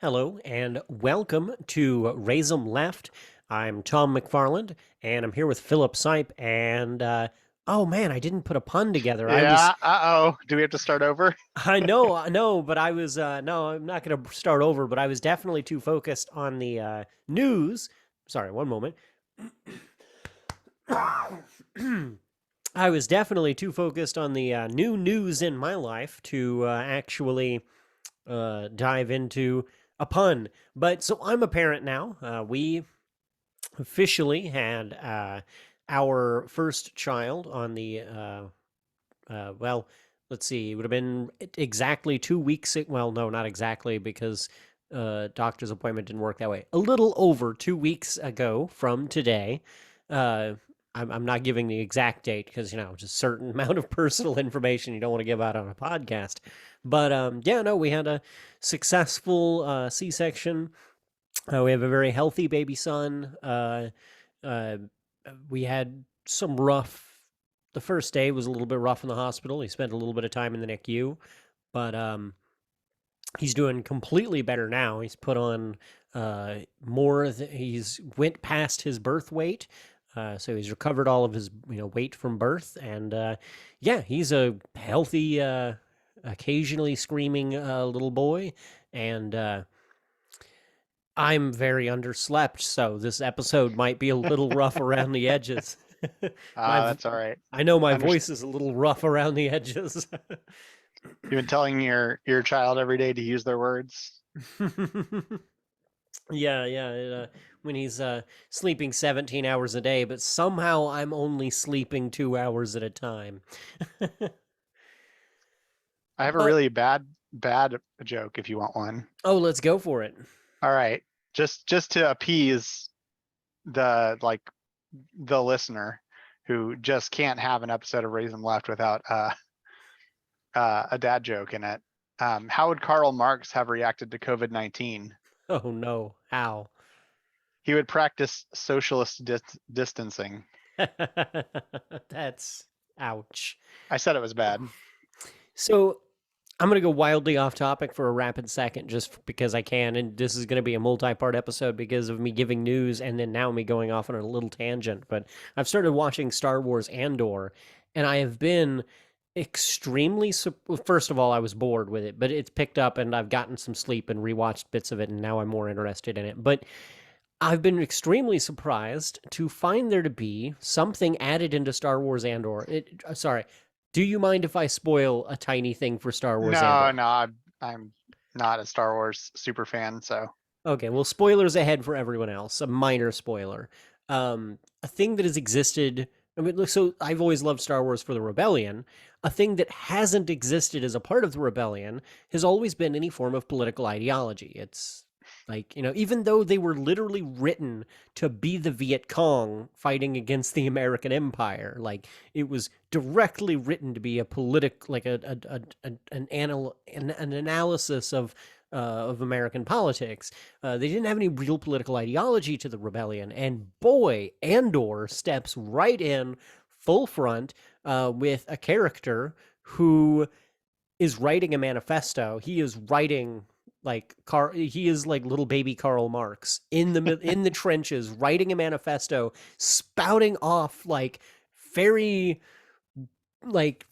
Hello and welcome to Raise 'em Left. I'm Tom McFarland and I'm here with Philip Sipe. Oh man, I didn't put a pun together. Yeah, uh-oh. Do we have to start over? I know, but no, I'm not going to start over, but I was definitely too focused on the news. Sorry, one moment. I was definitely too focused on the new news in my life to actually dive into a pun. But so I'm a parent now. We officially had our first child on the well, let's see, it would have been exactly 2 weeks. Well, no, not exactly because doctor's appointment didn't work that way. A little over 2 weeks ago from today. Uh, I'm not giving the exact date because just certain amount of personal information you don't want to give out on a podcast. But yeah, no, we had a successful C-section. We have a very healthy baby son. Uh, we had some rough. The first day was a little bit rough in the hospital. He spent a little bit of time in the NICU, but he's doing completely better now. He's put on he's went past his birth weight. So he's recovered all of his weight from birth, and yeah, he's a healthy, occasionally screaming little boy, and I'm very underslept, so this episode might be a little rough around the edges. my, That's all right. I know my Under voice is a little rough around the edges. You've been telling your child every day to use their words. Yeah, yeah. When he's sleeping 17 hours a day, but somehow I'm only sleeping 2 hours at a time. I have a But really bad joke if you want one. oh, let's go for it. All right. Just to appease the the listener who just can't have an episode of Raisin Left without a dad joke in it. How would Karl Marx have reacted to COVID-19? Oh no, how? He would practice socialist distancing. That's ouch. I said it was bad. So I'm going to go wildly off topic for a rapid second just because I can. And this is going to be a multi part episode because of me giving news and then now me going off on a little tangent. But I've started watching Star Wars Andor, and I have been extremely. First of all, I was bored with it, but it's picked up and I've gotten some sleep and rewatched bits of it, and now I'm more interested in it. But I've been extremely surprised to find there to be something added into Star Wars Andor. Sorry, do you mind if I spoil a tiny thing for Star Wars No, Andor? no, I'm not a Star Wars super fan, so Okay, well, spoilers ahead for everyone else. A minor spoiler. A thing that has existed. I mean, look, so I've always loved Star Wars for the Rebellion. A thing that hasn't existed as a part of the Rebellion has always been any form of political ideology. It's like, even though they were literally written to be the Viet Cong fighting against the American Empire, like it was directly written to be a like an analysis of American politics. They didn't have any real political ideology to the rebellion, and boy, Andor steps right in full front with a character who is writing a manifesto. He is writing he is like little baby Karl Marx in the trenches writing a manifesto, spouting off like very like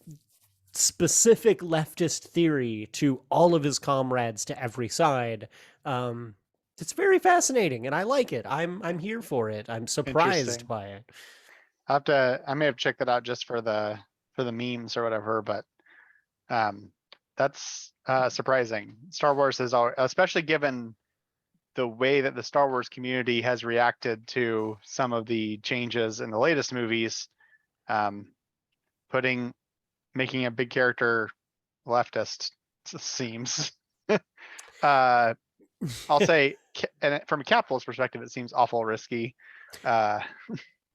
specific leftist theory to all of his comrades to every side. Um, it's very fascinating, and I like it. I'm here for it. I'm surprised interesting. by it. I may have checked that out just for the memes or whatever, but um that's surprising. Star Wars has always, especially given the way that the Star Wars community has reacted to some of the changes in the latest movies, um, putting making a big character leftist seems uh I'll say, and from a capitalist perspective, it seems awful risky. Uh,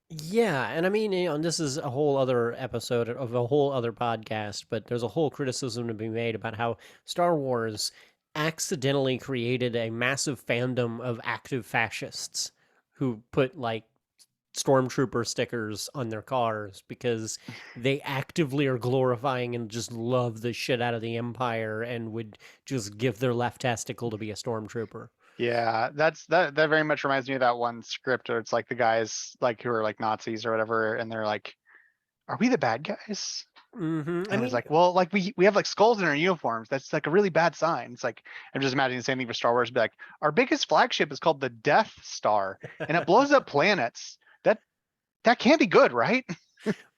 Yeah, and I mean, this is a whole other episode of a whole other podcast, but there's a whole criticism to be made about how Star Wars accidentally created a massive fandom of active fascists who put like stormtrooper stickers on their cars because they actively are glorifying and just love the shit out of the Empire and would just give their left testicle to be a stormtrooper. Yeah, that very much reminds me of that one script where it's like the guys like who are like Nazis or whatever, and they're like, "Are we the bad guys?" I And it's mean, like, well, like we have like skulls in our uniforms. That's like a really bad sign. It's like I'm just imagining the same thing for Star Wars. Be like, our biggest flagship is called the Death Star, and it blows up planets. That can't be good, right?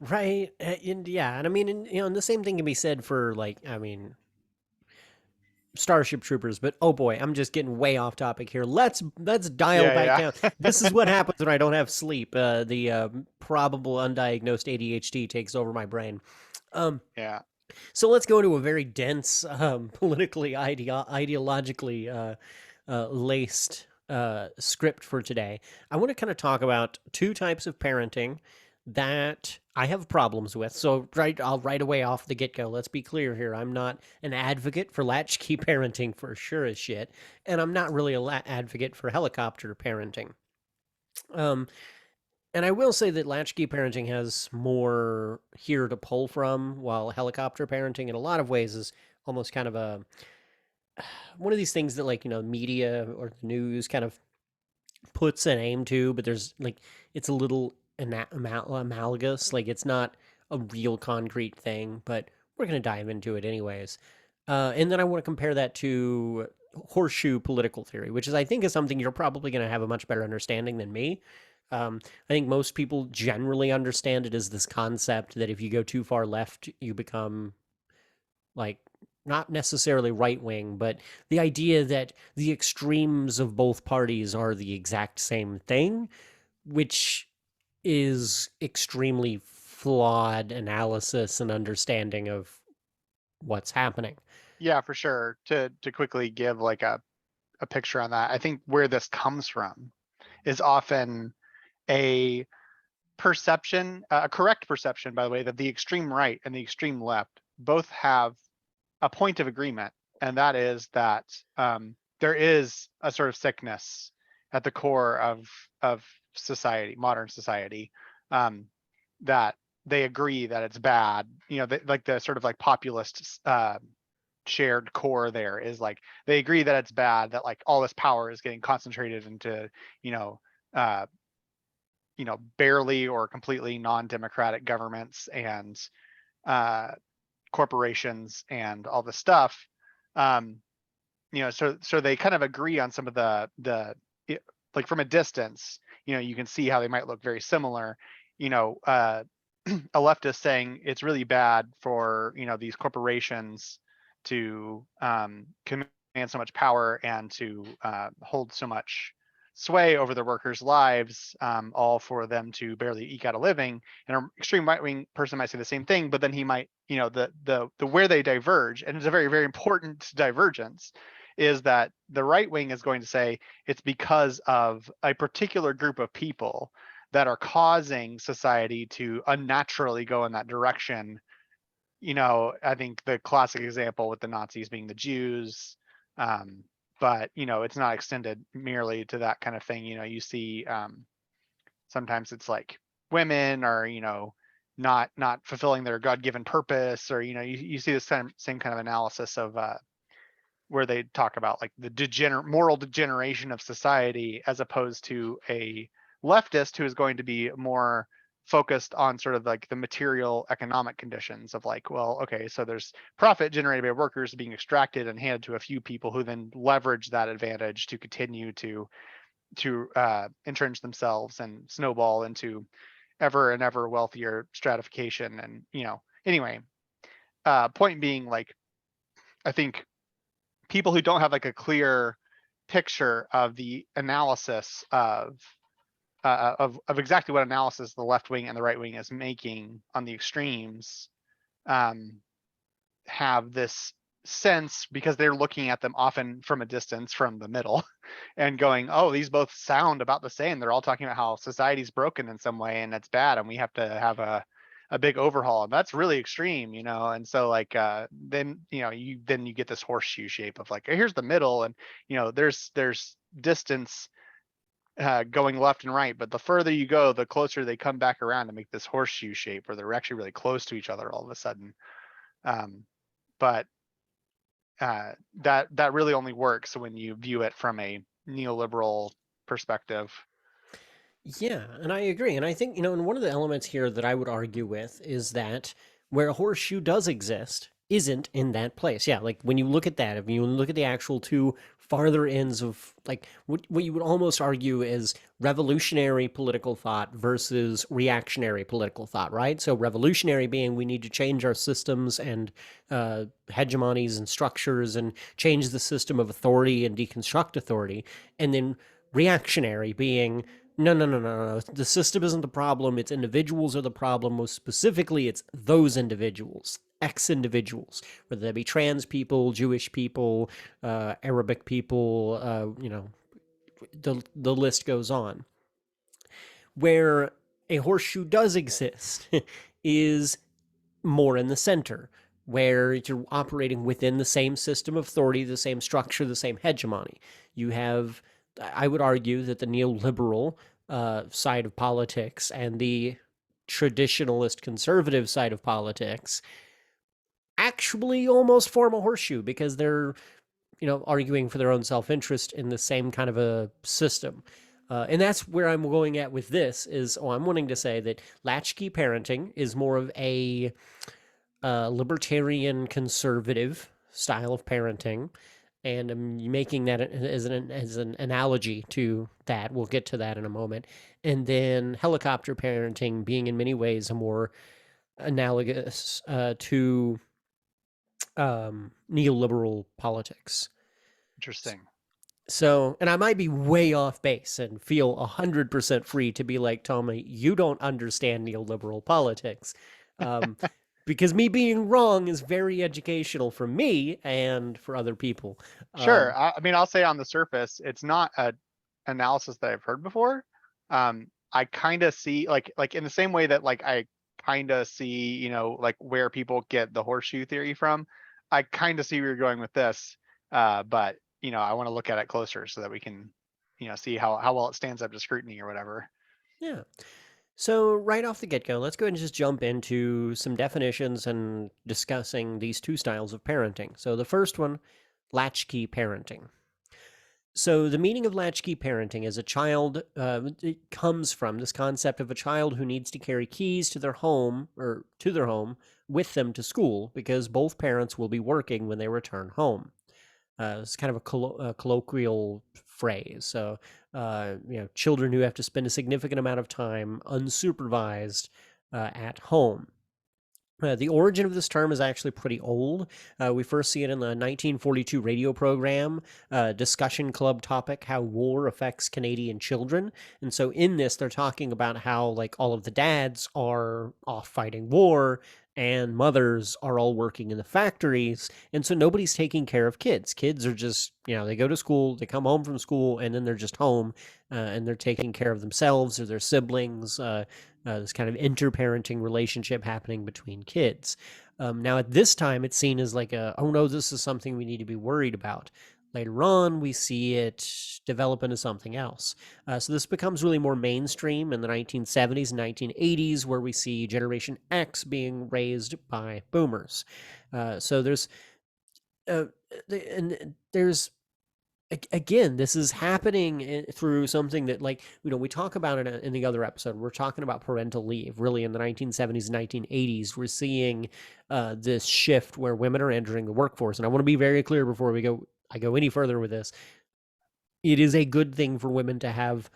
right? And yeah, and I mean, and the same thing can be said for like, I mean, Starship Troopers, but oh boy, I'm just getting way off topic here. Let's dial back Yeah, down. This is yeah, what happens when I don't have sleep. The probable undiagnosed ADHD takes over my brain. Um, yeah. so let's go to a very dense, politically ideologically laced script for today. I want to kind of talk about two types of parenting that I have problems with. So I'll right away off the get go. Let's be clear here. I'm not an advocate for latchkey parenting for sure as shit, and I'm not really a advocate for helicopter parenting. Um, and I will say that latchkey parenting has more here to pull from, while helicopter parenting, in a lot of ways, is almost kind of a one of these things that, like, media or the news kind of puts an aim to, but there's like it's a little analogous. Like it's not a real concrete thing, but we're gonna dive into it anyways. And then I want to compare that to horseshoe political theory, which is I think is something you're probably going to have a much better understanding than me. I think most people generally understand it as this concept that if you go too far left, you become like not necessarily right wing, but the idea that the extremes of both parties are the exact same thing, which is extremely flawed analysis and understanding of what's happening. Yeah, for sure. To quickly give like a picture on that, I think where this comes from is often a perception, a correct perception, by the way, that the extreme right and the extreme left both have a point of agreement, and that is that there is a sort of sickness at the core of society, modern society, um, that they agree that it's bad. Like the sort of like populist shared core there is like they agree that it's bad, that like all this power is getting concentrated into you know uh, barely or completely non-democratic governments and uh, corporations and all this stuff. Um, so they kind of agree on some of like from a distance, you can see how they might look very similar. You know, uh, a leftist saying it's really bad for these corporations to command so much power and to hold so much sway over their workers' lives, all for them to barely eke out a living. And an extreme right wing person might say the same thing, but then he might, the where they diverge, and it's a very very important divergence, is that the right wing is going to say it's because of a particular group of people that are causing society to unnaturally go in that direction. I think the classic example with the Nazis being the Jews, um, but it's not extended merely to that kind of thing. You see sometimes it's like women are not fulfilling their God-given purpose, or you see this same kind of analysis of where they talk about like the moral degeneration of society, as opposed to a leftist who is going to be more focused on sort of like the material economic conditions of like, well, okay, so there's profit generated by workers being extracted and handed to a few people who then leverage that advantage to continue to entrench themselves and snowball into ever and ever wealthier stratification. And anyway, point being, like, I think people who don't have like a clear picture of the analysis of exactly what analysis the left wing and the right wing is making on the extremes, um, have this sense, because they're looking at them often from a distance from the middle and going, oh, these both sound about the same. They're all talking about how society's broken in some way and it's bad and we have to have a big overhaul, and that's really extreme. And so like then you get this horseshoe shape of like, here's the middle, and there's distance going left and right, but the further you go, the closer they come back around to make this horseshoe shape where they're actually really close to each other all of a sudden. Um, but that really only works when you view it from a neoliberal perspective. Yeah, and I agree. And I think, and one of the elements here that I would argue with is that where a horseshoe does exist isn't in that place. Yeah, like when you look at that, if you look at the actual two farther ends of like what you would almost argue is revolutionary political thought versus reactionary political thought, right? So revolutionary being we need to change our systems and hegemonies and structures and change the system of authority and deconstruct authority. And then reactionary being no, no, no, no, no. The system isn't the problem. It's individuals are the problem. Most specifically, it's those individuals, ex individuals, whether they be trans people, Jewish people, Arabic people. The list goes on. Where a horseshoe does exist is more in the center, where you're operating within the same system of authority, the same structure, the same hegemony. You have, I would argue, that the neoliberal side of politics and the traditionalist conservative side of politics actually almost form a horseshoe because they're arguing for their own self-interest in the same kind of a system. And that's where I'm going at with this is, I'm wanting to say that latchkey parenting is more of a libertarian conservative style of parenting, and I'm making that as an analogy to that. We'll get to that in a moment. And then helicopter parenting being in many ways a more analogous to neoliberal politics. Interesting. So, and I might be way off base and feel 100% free to be like, Tommy, you don't understand neoliberal politics. Um, because me being wrong is very educational for me and for other people. Sure. Um, I mean, I'll say on the surface, it's not a analysis that I've heard before. I kind of see like in the same way that like I kind of see, like where people get the horseshoe theory from. I kind of see where you're going with this. But I want to look at it closer so that we can, see how well it stands up to scrutiny or whatever. yeah. So, right off the get go, let's go ahead and just jump into some definitions and discussing these two styles of parenting. So, the first one, latchkey parenting. So, the meaning of latchkey parenting is a child, it comes from this concept of a child who needs to carry keys to their home or to their home with them to school because both parents will be working when they return home. It's kind of a colloquial phrase. So, children who have to spend a significant amount of time unsupervised at home. The origin of this term is actually pretty old. We first see it in the 1942 radio program, discussion club topic, How War Affects Canadian Children. And so in this, they're talking about how, like, all of the dads are off fighting war and mothers are all working in the factories. And so nobody's taking care of kids. Kids are just, they go to school, they come home from school, and then they're just home and they're taking care of themselves or their siblings. This kind of interparenting relationship happening between kids. Now, at this time, it's seen as like oh no, this is something we need to be worried about. Later on, we see it develop into something else. So this becomes really more mainstream in the 1970s and 1980s, where we see Generation X being raised by boomers. So uh, there's again, this is happening through something that, like, we talk about it in the other episode. We're talking about parental leave. Really, in the 1970s and 1980s, we're seeing this shift where women are entering the workforce. And I want to be very clear before I go any further with this. It is a good thing for women to have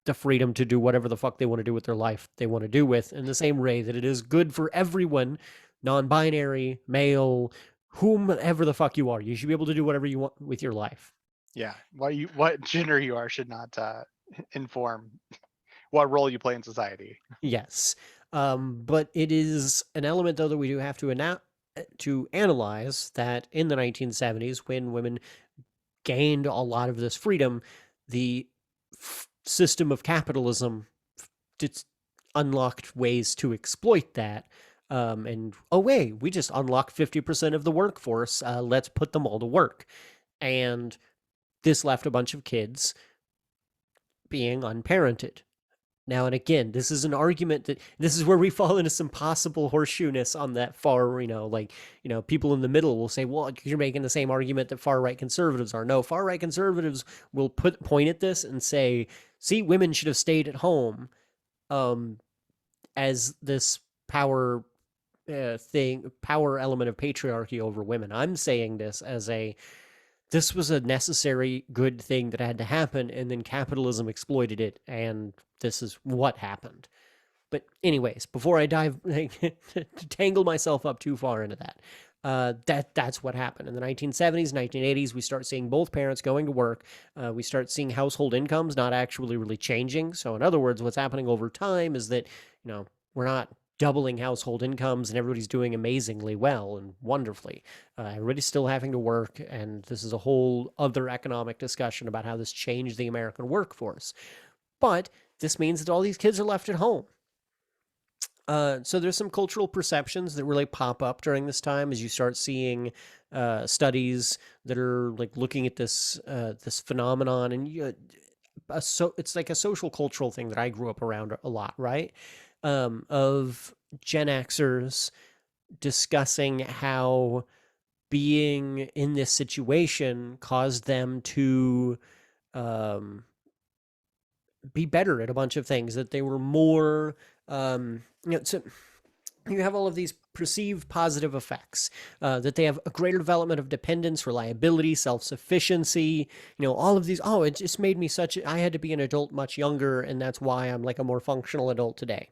the freedom to do whatever the fuck they want to do with their life they want to do with, in the same way that it is good for everyone, non-binary, male, whomever the fuck you are. You should be able to do whatever you want with your life. Yeah. What gender you are should not inform what role you play in society. Yes. But it is an element, though, that we do have to analyze that in the 1970s, when women gained a lot of this freedom, the system of capitalism just unlocked ways to exploit that. And oh, wait, we just unlocked 50% of the workforce. Let's put them all to work. And this left a bunch of kids being unparented. Now and again, this is an argument that this is where we fall into some possible horseshoeness on that far, people in the middle will say, well, you're making the same argument that far right conservatives are. No, far right conservatives will point at this and say, see, women should have stayed at home, um, as this power element of patriarchy over women. I'm saying this was a necessary good thing that had to happen, and then capitalism exploited it, and this is what happened. But anyways, before I dive to tangle myself up too far into that, that's what happened in the 1970s, 1980s. We start seeing both parents going to work. We start seeing household incomes not actually really changing. So in other words, what's happening over time is that we're not doubling household incomes and everybody's doing amazingly well and wonderfully. Everybody's still having to work, and this is a whole other economic discussion about how this changed the American workforce. But this means that all these kids are left at home. So there's some cultural perceptions that really pop up during this time as you start seeing studies that are like looking at this phenomenon, and it's like a social cultural thing that I grew up around a lot, right? Of Gen Xers discussing how being in this situation caused them to um, be better at a bunch of things, that they were more so you have all of these perceived positive effects, that they have a greater development of dependence, reliability, self-sufficiency, all of these. Oh, it just made me I had to be an adult much younger, and that's why I'm like a more functional adult today.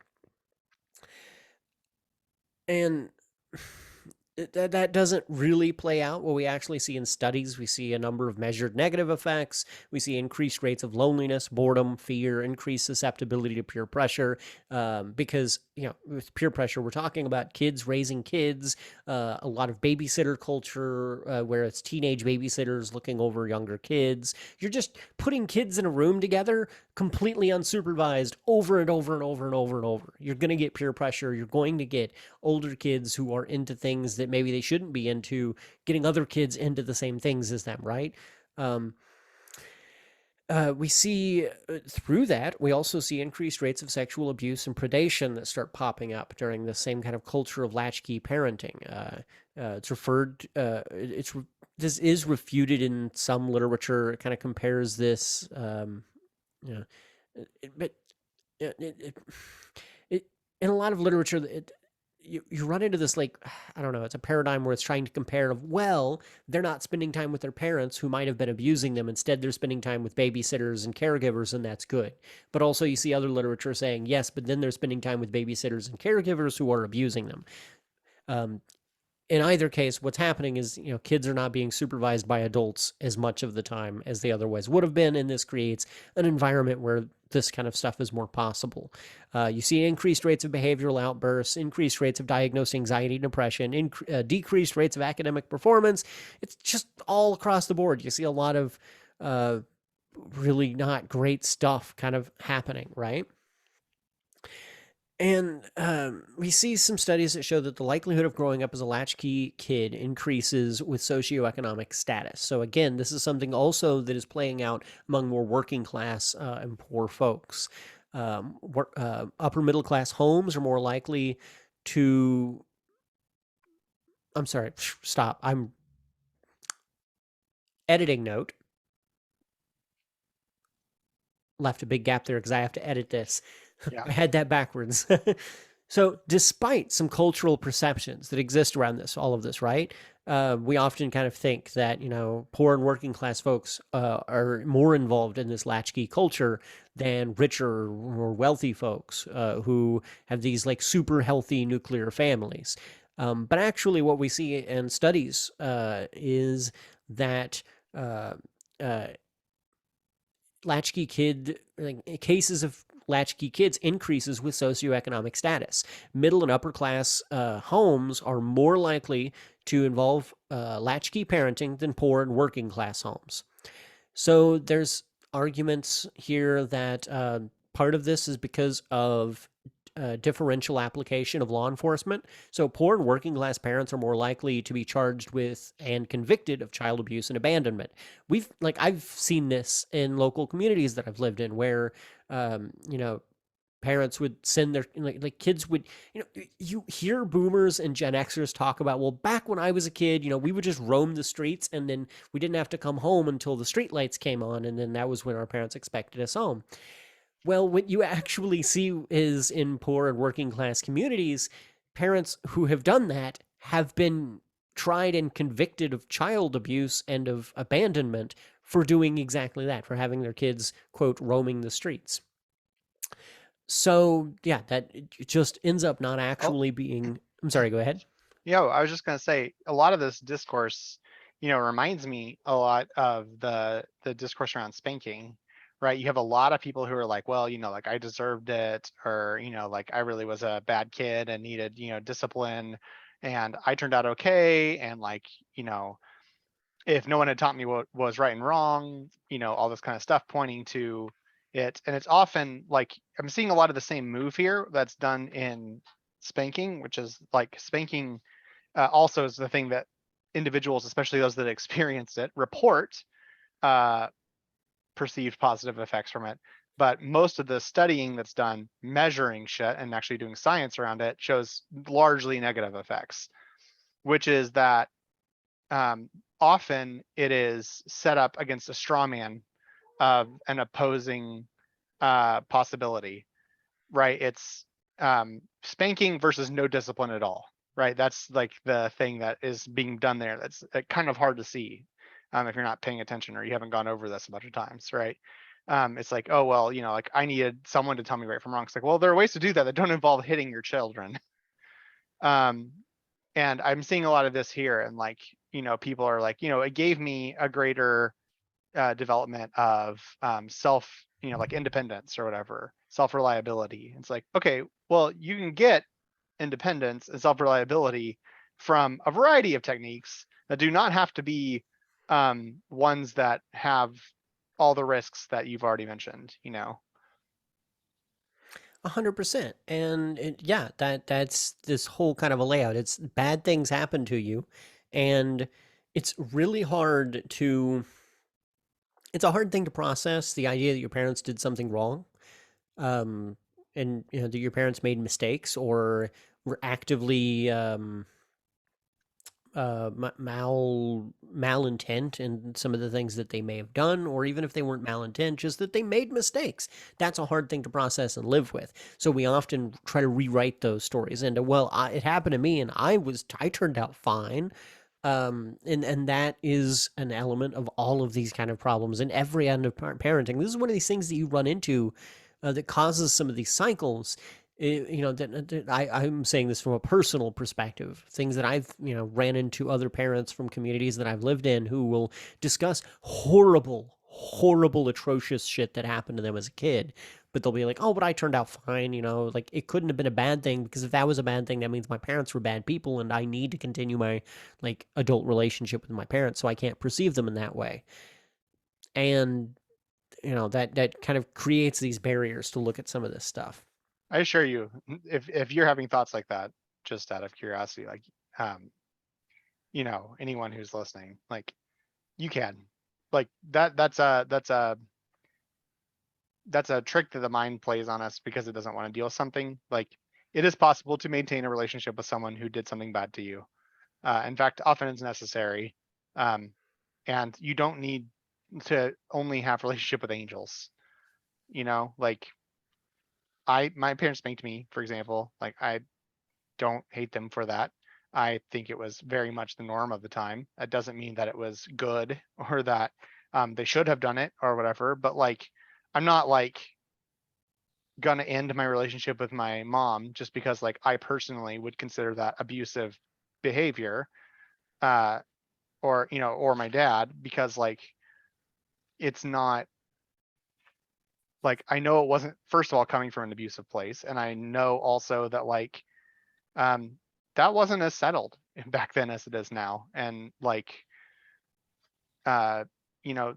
And that doesn't really play out. What we actually see in studies, we see a number of measured negative effects. We see increased rates of loneliness, boredom, fear, increased susceptibility to peer pressure. Because with peer pressure, we're talking about kids raising kids, a lot of babysitter culture, where it's teenage babysitters looking over younger kids. You're just putting kids in a room together, completely unsupervised, over and over and over and over and over. You're going to get peer pressure. You're going to get older kids who are into things that maybe they shouldn't be into, getting other kids into the same things as them, right? Um, we see through that, we also see increased rates of sexual abuse and predation that start popping up during the same kind of culture of latchkey parenting. It's referred, this is refuted in some literature. It kind of compares this, but it, in a lot of literature, you run into this, like, I don't know, it's a paradigm where it's trying to compare of, well, they're not spending time with their parents who might have been abusing them. Instead, they're spending time with babysitters and caregivers, and that's good. But also you see other literature saying, yes, but then they're spending time with babysitters and caregivers who are abusing them. In either case, what's happening is, kids are not being supervised by adults as much of the time as they otherwise would have been, and this creates an environment where this kind of stuff is more possible. You see increased rates of behavioral outbursts, increased rates of diagnosed anxiety, depression, decreased rates of academic performance. It's just all across the board. You see a lot of really not great stuff kind of happening, right? And we see some studies that show that the likelihood of growing up as a latchkey kid increases with socioeconomic status. So again, this is something also that is playing out among more working class and poor folks. Upper middle class homes are more likely to. I'm sorry, stop. I'm editing note. Left a big gap there because I have to edit this. Yeah. I had that backwards. So, despite some cultural perceptions that exist around all of this, right? We often kind of think that, poor and working class folks are more involved in this latchkey culture than richer or more wealthy folks who have these like super healthy nuclear families. But actually, what we see in studies is that latchkey kid like, cases of latchkey kids increases with socioeconomic status. Middle and upper class homes are more likely to involve latchkey parenting than poor and working class homes. So there's arguments here that part of this is because of differential application of law enforcement. So poor and working class parents are more likely to be charged with and convicted of child abuse and abandonment. I've seen this in local communities that I've lived in, where parents would send their kids would, you hear boomers and Gen Xers talk about, well, back when I was a kid, we would just roam the streets, and then we didn't have to come home until the street lights came on, and then that was when our parents expected us home. Well, what you actually see is, in poor and working class communities, parents who have done that have been tried and convicted of child abuse and of abandonment for doing exactly that, for having their kids, quote, roaming the streets. So, yeah, that it just ends up not Oh, actually being. I'm sorry, go ahead. I was just gonna say a lot of this discourse, reminds me a lot of the discourse around spanking, right? You have a lot of people who are like, well, like I deserved it, or like I really was a bad kid and needed, discipline, and I turned out okay, and like, if no one had taught me what was right and wrong, all this kind of stuff pointing to it. And it's often like I'm seeing a lot of the same move here that's done in spanking, which is like spanking also is the thing that individuals, especially those that experienced it, report uh, perceived positive effects from it. But most of the studying that's done measuring shit and actually doing science around it shows largely negative effects, which is that often it is set up against a straw man of an opposing possibility, right? It's spanking versus no discipline at all, right? That's like the thing that is being done there. That's kind of hard to see if you're not paying attention or you haven't gone over this a bunch of times, right? It's like, oh, well, like I needed someone to tell me right from wrong. It's like, well, there are ways to do that that don't involve hitting your children. Um, and I'm seeing a lot of this here, and like, people are like, it gave me a greater development of self, like independence or whatever, self reliability. It's like, okay, well, you can get independence and self reliability from a variety of techniques that do not have to be ones that have all the risks that you've already mentioned. 100%. And yeah, that's this whole kind of a layout. It's bad things happen to you, and it's really hard to. It's a hard thing to process, the idea that your parents did something wrong, um, and that your parents made mistakes or were actively malintent in some of the things that they may have done, or even if they weren't malintent, just that they made mistakes. That's a hard thing to process and live with. So we often try to rewrite those stories into, well, it happened to me and I turned out fine. And that is an element of all of these kind of problems in every end of parenting. This is one of these things that you run into that causes some of these cycles. I'm saying this from a personal perspective. Things that I've ran into other parents from communities that I've lived in who will discuss horrible, horrible, atrocious shit that happened to them as a kid. But they'll be like, "Oh, but I turned out fine." Like it couldn't have been a bad thing, because if that was a bad thing, that means my parents were bad people, and I need to continue my like adult relationship with my parents, so I can't perceive them in that way. And that kind of creates these barriers to look at some of this stuff. I assure you, if you're having thoughts like that, just out of curiosity, like anyone who's listening, like you can, like that's a trick that the mind plays on us because it doesn't want to deal with something. Like it is possible to maintain a relationship with someone who did something bad to you. In fact, often it's necessary. Um, and you don't need to only have relationship with angels. Like my parents spanked me, for example. Like I don't hate them for that. I think it was very much the norm of the time. That doesn't mean that it was good or that they should have done it or whatever. But like, I'm not like gonna end my relationship with my mom just because like I personally would consider that abusive behavior, uh, or my dad, because like it's not like I know it wasn't, first of all, coming from an abusive place, and I know also that like um that wasn't as settled back then as it is now. And like uh you know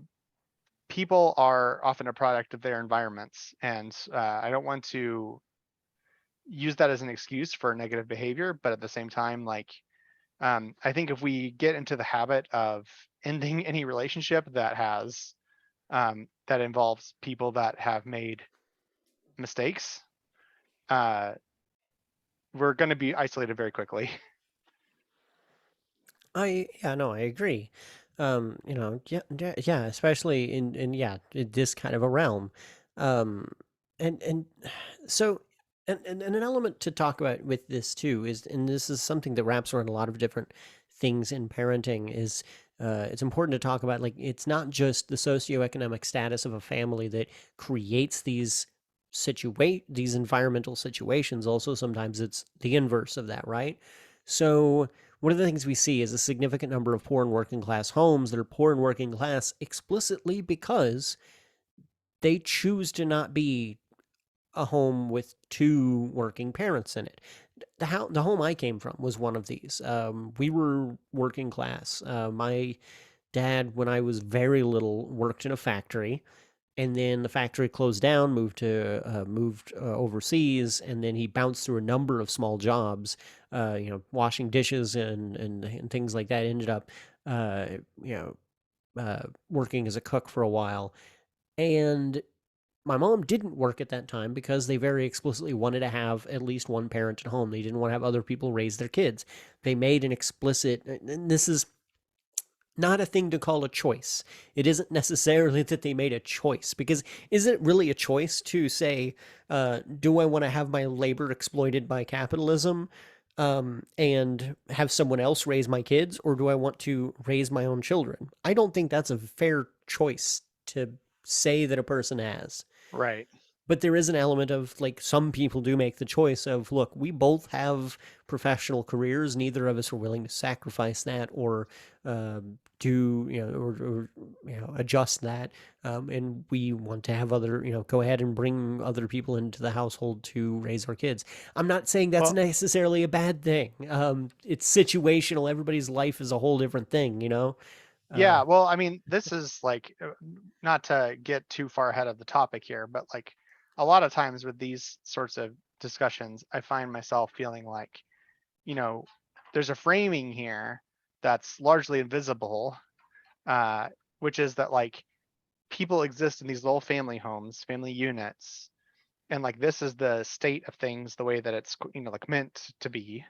people are often a product of their environments, and I don't want to use that as an excuse for negative behavior. But at the same time, like, I think if we get into the habit of ending any relationship that has that involves people that have made mistakes, uh, we're going to be isolated very quickly. Yeah, no, I agree. Yeah, yeah, yeah, especially in yeah, in this kind of a realm. Um, and so and an element to talk about with this too is, and this is something that wraps around a lot of different things in parenting, is it's important to talk about, like, it's not just the socioeconomic status of a family that creates these environmental situations. Also, sometimes it's the inverse of that, right? So one of the things we see is a significant number of poor and working class homes that are poor and working class explicitly because they choose to not be a home with two working parents in it. The home I came from was one of these. We were working class. My dad, when I was very little, worked in a factory, and then the factory closed down, moved overseas, and then he bounced through a number of small jobs, washing dishes and things like that. Ended up, uh, you working as a cook for a while, and my mom didn't work at that time because they very explicitly wanted to have at least one parent at home. They didn't want to have other people raise their kids. They made an explicit, and this is not a thing to call a choice. It isn't necessarily that they made a choice, because is it really a choice to say, do I want to have my labor exploited by capitalism, and have someone else raise my kids, or do I want to raise my own children? I don't think that's a fair choice to say that a person has. Right. But there is an element of, like, some people do make the choice of, look, we both have professional careers, neither of us are willing to sacrifice that, or do, or adjust that, and we want to have other, go ahead and bring other people into the household to raise our kids. I'm not saying that's Well, necessarily a bad thing. It's situational. Everybody's life is a whole different thing. uh, yeah. Well, I mean, this is like, not to get too far ahead of the topic here, but like a lot of times with these sorts of discussions, I find myself feeling like, you know, there's a framing here that's largely invisible, uh, which is that like people exist in these little family homes, family units, and like this is the state of things, the way that it's, like meant to be,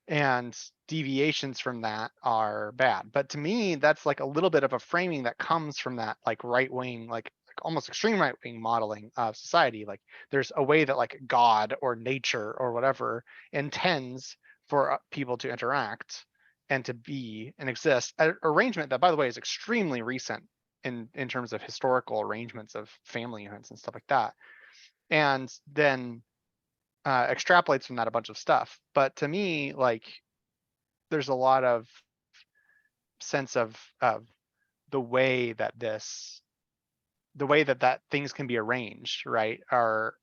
and deviations from that are bad. But to me, that's like a little bit of a framing that comes from that like right wing, like almost extreme right wing modeling of society. Like there's a way that like God or nature or whatever intends for people to interact and to be and exist. An arrangement that, by the way, is extremely recent in terms of historical arrangements of family units and stuff like that. And then extrapolates from that a bunch of stuff. But to me, like there's a lot of sense of the way that this the way that things can be arranged, right, are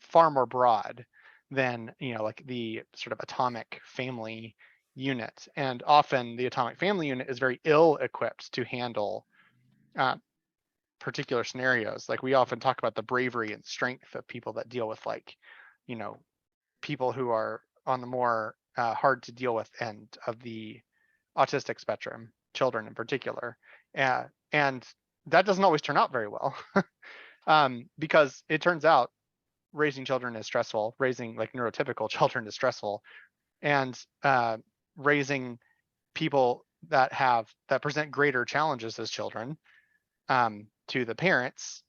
far more broad than, like the sort of atomic family unit. And often the atomic family unit is very ill equipped to handle uh, particular scenarios. Like we often talk about the bravery and strength of people that deal with like, you know people who are on the more hard to deal with end of the autistic spectrum, children in particular. And that doesn't always turn out very well, because it turns out raising children is stressful, raising like neurotypical children is stressful, and raising people that present greater challenges as children, to the parents,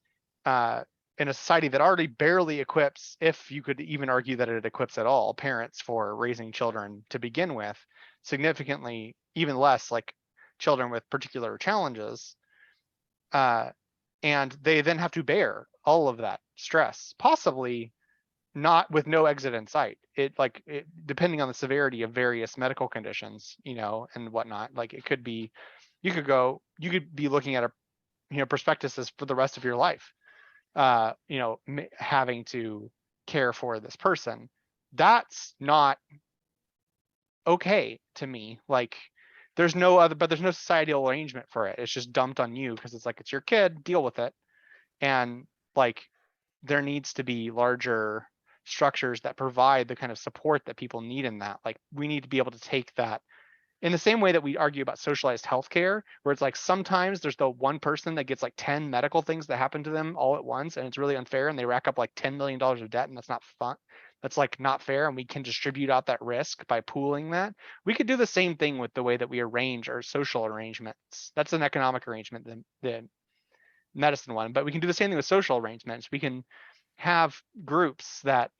uh, in a society that already barely equips, if you could even argue that it equips at all, parents for raising children to begin with, significantly even less like children with particular challenges. Uh, and they then have to bear all of that stress, possibly not with no exit in sight. Depending on the severity of various medical conditions, and whatnot. Like it could be, you could be looking at a prospectuses for the rest of your life, having to care for this person. That's not okay to me. Like there's no societal arrangement for it. It's just dumped on you because it's like, it's your kid, deal with it. And like there needs to be larger structures that provide the kind of support that people need in that. Like we need to be able to take that in the same way that we argue about socialized healthcare, where it's like sometimes there's the one person that gets like 10 medical things that happen to them all at once, and it's really unfair, and they rack up like $10 million of debt, and that's not fun. That's like not fair, and we can distribute out that risk by pooling that. We could do the same thing with the way that we arrange our social arrangements. That's an economic arrangement, the medicine one, but we can do the same thing with social arrangements. We can have groups that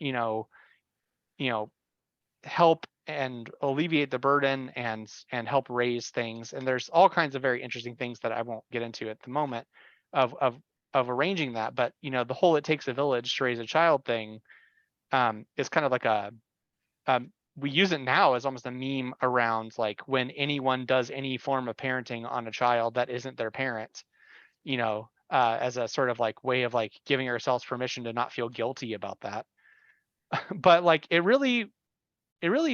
help and alleviate the burden and help raise things. And there's all kinds of very interesting things that I won't get into at the moment of arranging that. But the whole "it takes a village to raise a child" thing is kind of like we use it now as almost a meme around like when anyone does any form of parenting on a child that isn't their parent, as a sort of like way of like giving ourselves permission to not feel guilty about that. But like it really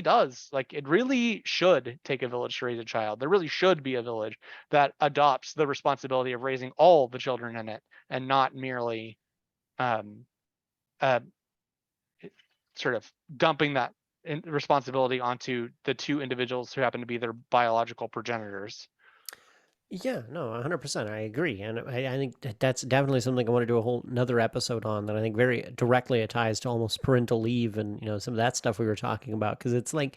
does. Like it really should take a village to raise a child. There really should be a village that adopts the responsibility of raising all the children in it, and not merely um, uh, sort of dumping that responsibility onto the two individuals who happen to be their biological progenitors. Yeah, no, 100%. I agree. And I think that's definitely something I want to do a whole another episode on, that I think very directly it ties to almost parental leave and, some of that stuff we were talking about. Because it's like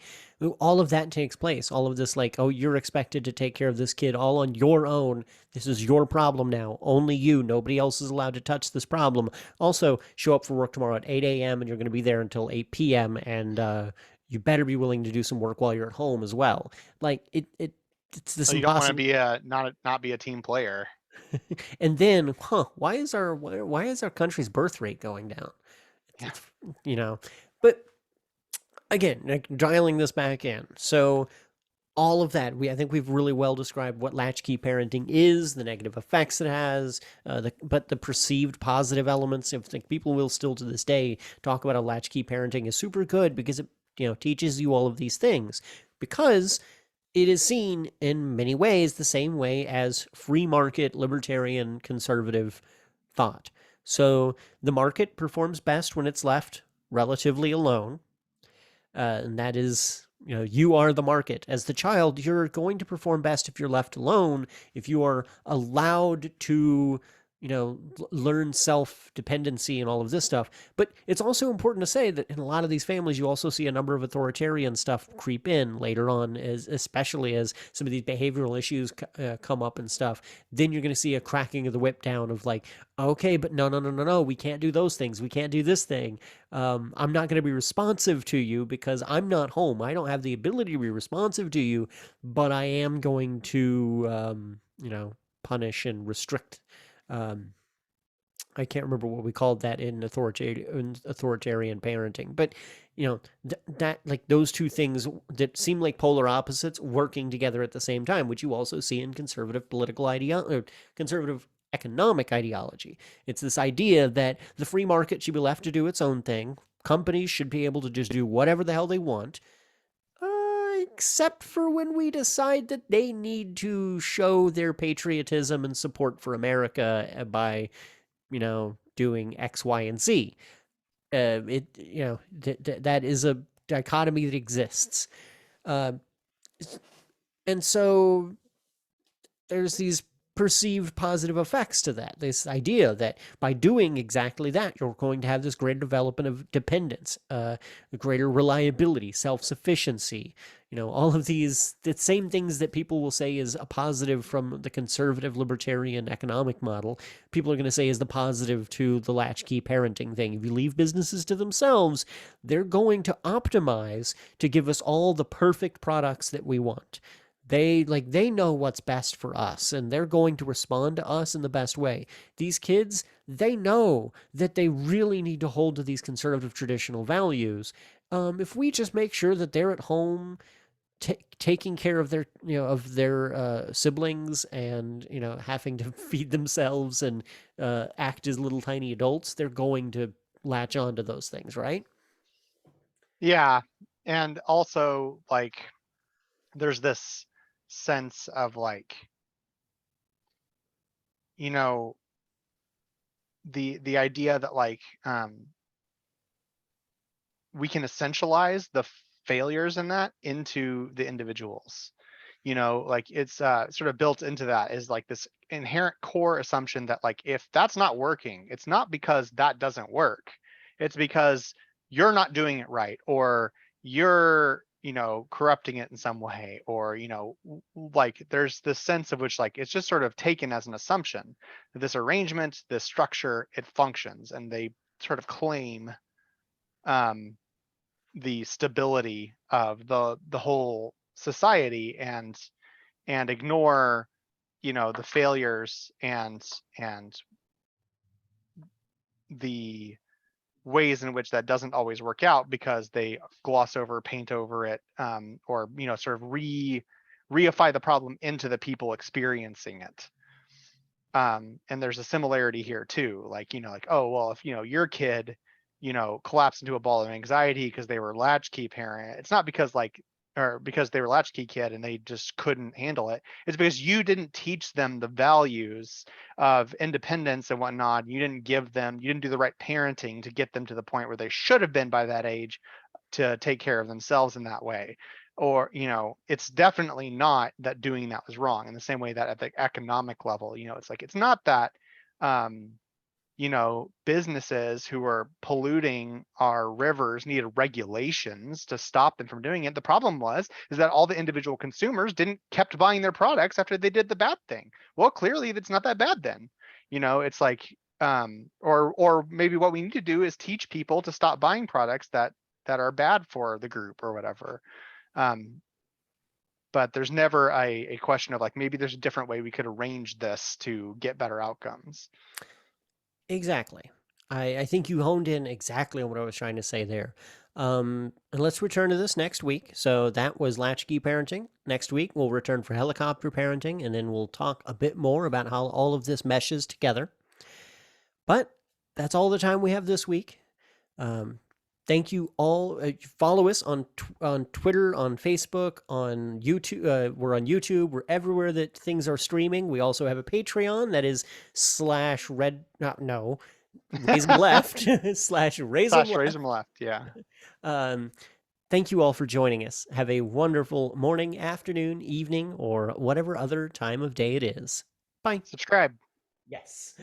all of that takes place. All of this, like, oh, you're expected to take care of this kid all on your own. This is your problem now. Only you. Nobody else is allowed to touch this problem. Also, show up for work tomorrow at 8 a.m. and you're going to be there until 8 p.m. And you better be willing to do some work while you're at home as well. Like, it's this So you don't want to impossible. be not be a team player. And then, why is our country's birth rate going down? Yeah. It's you know, but again, like, dialing this back in. So all of that, I think we've really well described what latchkey parenting is, the negative effects it has, but the perceived positive elements. If like people will still to this day talk about how latchkey parenting is super good because it teaches you all of these things, because it is seen in many ways the same way as free market, libertarian, conservative thought. So the market performs best when it's left relatively alone. And that is, you are the market. As the child, you're going to perform best if you're left alone, if you are allowed to, learn self dependency and all of this stuff. But it's also important to say that in a lot of these families, you also see a number of authoritarian stuff creep in later on, especially as some of these behavioral issues come up and stuff. Then you're going to see a cracking of the whip down of like, okay, but no, no, no, no, no, we can't do those things. We can't do this thing. I'm not going to be responsive to you because I'm not home. I don't have the ability to be responsive to you, but I am going to, punish and restrict. Um, I can't remember what we called that in authoritarian parenting, but that like those two things that seem like polar opposites working together at the same time, which you also see in conservative political ideology, conservative economic ideology. It's this idea that the free market should be left to do its own thing. Companies should be able to just do whatever the hell they want, except for when we decide that they need to show their patriotism and support for America by doing X, Y, and Z. That is a dichotomy that exists. Uh, and so there's these perceived positive effects to that. This idea that by doing exactly that, you're going to have this greater development of dependence, greater reliability, self sufficiency. All of these, the same things that people will say is a positive from the conservative libertarian economic model, people are going to say is the positive to the latchkey parenting thing. If you leave businesses to themselves, they're going to optimize to give us all the perfect products that we want. They know what's best for us, and they're going to respond to us in the best way. These kids, they know that they really need to hold to these conservative traditional values. If we just make sure that they're at home taking care of their siblings, and having to feed themselves and act as little tiny adults, they're going to latch on to those things, right? Yeah. And also like there's this sense of like, you know, the idea that like we can essentialize the failures in that into the individuals. Like it's sort of built into that is like this inherent core assumption that like if that's not working, it's not because that doesn't work. It's because you're not doing it right, or you're corrupting it in some way, or like there's this sense of which like it's just sort of taken as an assumption that this arrangement, this structure, it functions, and they sort of claim um the stability of the whole society, and ignore the failures and the ways in which that doesn't always work out because they gloss over, paint over it, or sort of reify the problem into the people experiencing it. And there's a similarity here too, like like, oh well, if your kid collapsed into a ball of anxiety because they were latchkey parent, it's not because like, or because they were latchkey kid and they just couldn't handle it. It's because you didn't teach them the values of independence and whatnot. You didn't do the right parenting to get them to the point where they should have been by that age to take care of themselves in that way. Or it's definitely not that doing that was wrong, in the same way that at the economic level, it's like, it's not that businesses who are polluting our rivers needed regulations to stop them from doing it. The problem is that all the individual consumers didn't kept buying their products after they did the bad thing. Well, clearly it's not that bad then. It's like, or maybe what we need to do is teach people to stop buying products that are bad for the group or whatever. But there's never a question of like, maybe there's a different way we could arrange this to get better outcomes. Exactly. I think you honed in exactly on what I was trying to say there. And let's return to this next week. So that was Latchkey Parenting. Next week, we'll return for Helicopter Parenting, and then we'll talk a bit more about how all of this meshes together. But that's all the time we have this week. Um, Thank you all. Follow us on Twitter, on Facebook, on YouTube. We're on YouTube. We're everywhere that things are streaming. We also have a Patreon that is slash red. No, raise 'em left slash raise 'em Slash left. raise them left. Yeah. Um, Thank you all for joining us. Have a wonderful morning, afternoon, evening, or whatever other time of day it is. Bye. Subscribe. Yes.